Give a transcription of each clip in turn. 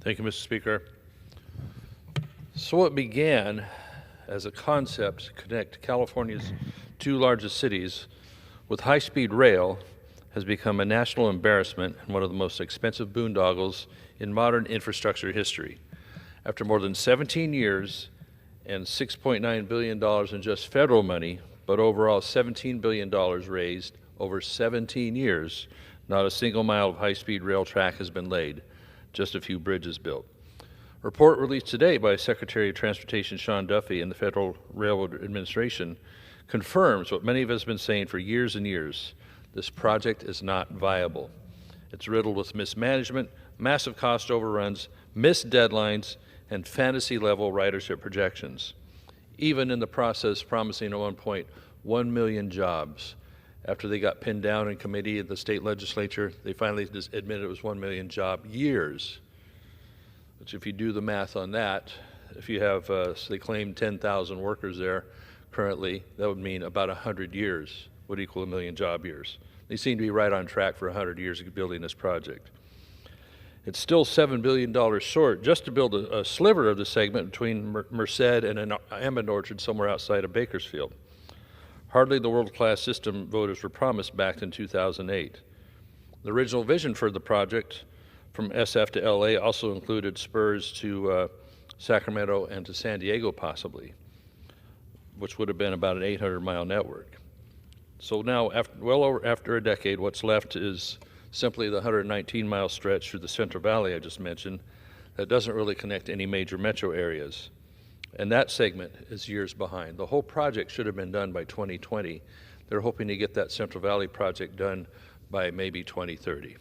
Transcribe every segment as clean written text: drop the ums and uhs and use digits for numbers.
Thank you, Mr. Speaker. So what began as a concept to connect California's two largest cities with high-speed rail has become a national embarrassment and one of the most expensive boondoggles in modern infrastructure history. After more than 17 years and $6.9 billion in just federal money, but overall $17 billion raised over 17 years, not a single mile of high-speed rail track has been laid, just a few bridges built. A report released today by Secretary of Transportation Sean Duffy and the Federal Railroad Administration confirms what many of us have been saying for years and years. This project is not viable. It's riddled with mismanagement, massive cost overruns, missed deadlines, and fantasy-level ridership projections. Even in the process promising at one point 1 million jobs. After they got pinned down in committee at the state legislature, they finally just admitted it was 1 million job years. Which if you do the math on that, if you have, so they claim 10,000 workers there currently, that would mean about 100 years would equal 1 million job years. They seem to be right on track for 100 years of building this project. It's still $7 billion short just to build a sliver of the segment between Merced and an almond orchard somewhere outside of Bakersfield. Hardly the world-class system voters were promised back in 2008. The original vision for the project from SF to LA also included spurs to Sacramento and to San Diego possibly, which would have been about an 800-mile network. So now, after a decade, what's left is simply the 119-mile stretch through the Central Valley I just mentioned that doesn't really connect any major metro areas. And that segment is years behind. The whole project should have been done by 2020. They're hoping to get that Central Valley project done by maybe 2030.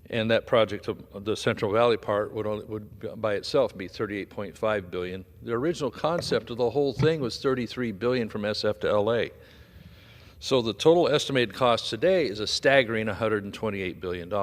And that project, the Central Valley part, would by itself be $38.5 billion. The original concept of the whole thing was $33 billion from SF to LA. So the total estimated cost today is a staggering $128 billion.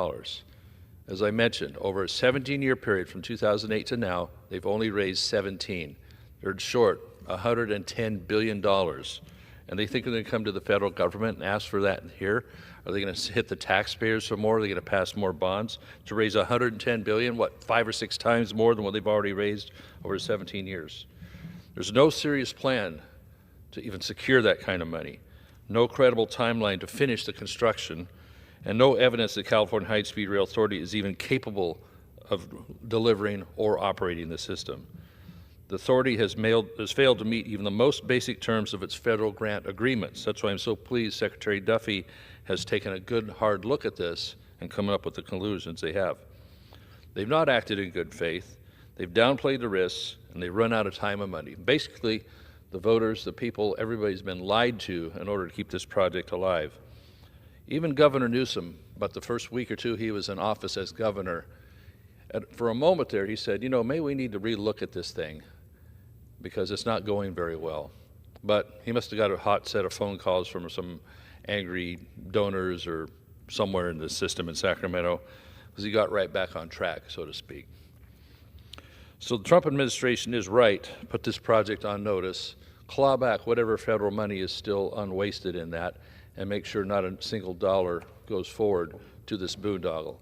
As I mentioned, over a 17-year period from 2008 to now, they've only raised 17. They're short $110 billion. And they think they're going to come to the federal government and ask for that here? Are they going to hit the taxpayers for more? Are they going to pass more bonds to raise $110 billion, what, 5 or 6 times more than what they've already raised over 17 years? There's no serious plan to even secure that kind of money, no credible timeline to finish the construction, and no evidence that California High-Speed Rail Authority is even capable of delivering or operating the system. The authority has failed to meet even the most basic terms of its federal grant agreements. That's why I'm so pleased Secretary Duffy has taken a good, hard look at this and come up with the conclusions they have. They've not acted in good faith. They've downplayed the risks, and they've run out of time and money. Basically, the voters, the people, everybody's been lied to in order to keep this project alive. Even Governor Newsom, about the first week or two he was in office as governor, for a moment there he said, you know, maybe we need to relook at this thing because it's not going very well. But he must have got a hot set of phone calls from some angry donors or somewhere in the system in Sacramento, because he got right back on track, so to speak. So the Trump administration is right, put this project on notice, claw back whatever federal money is still unwasted in that, and make sure not a single dollar goes forward to this boondoggle.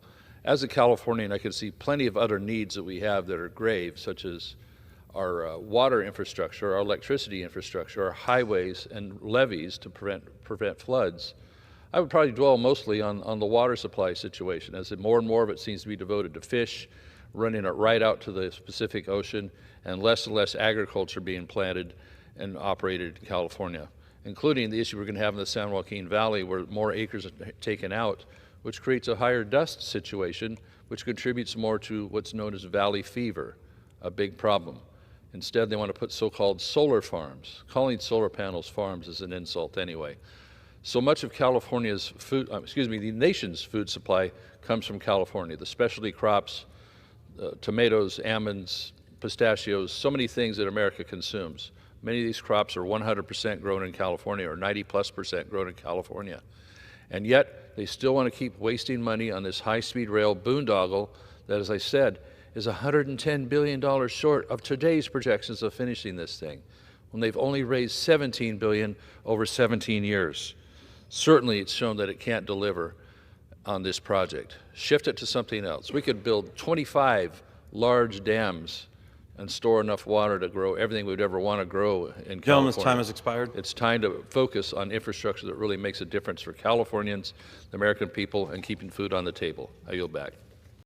As a Californian, I can see plenty of other needs that we have that are grave, such as our water infrastructure, our electricity infrastructure, our highways and levees to prevent floods. I would probably dwell mostly on the water supply situation, as more and more of it seems to be devoted to fish, running it right out to the Pacific Ocean, and less agriculture being planted and operated in California, including the issue we're going to have in the San Joaquin Valley, where more acres are taken out, which creates a higher dust situation, which contributes more to what's known as valley fever, a big problem. Instead, they want to put so-called solar farms. Calling solar panels farms is an insult anyway. So much of California's food, the nation's food supply comes from California. The specialty crops, tomatoes, almonds, pistachios, so many things that America consumes. Many of these crops are 100% grown in California or 90+% grown in California. And yet, they still want to keep wasting money on this high-speed rail boondoggle that, as I said, is $110 billion short of today's projections of finishing this thing, when they've only raised $17 billion over 17 years. Certainly, it's shown that it can't deliver on this project. Shift it to something else. We could build 25 large dams and store enough water to grow everything we'd ever want to grow in California. Gentleman's time has expired. It's time to focus on infrastructure that really makes a difference for Californians, the American people, and keeping food on the table. I yield back.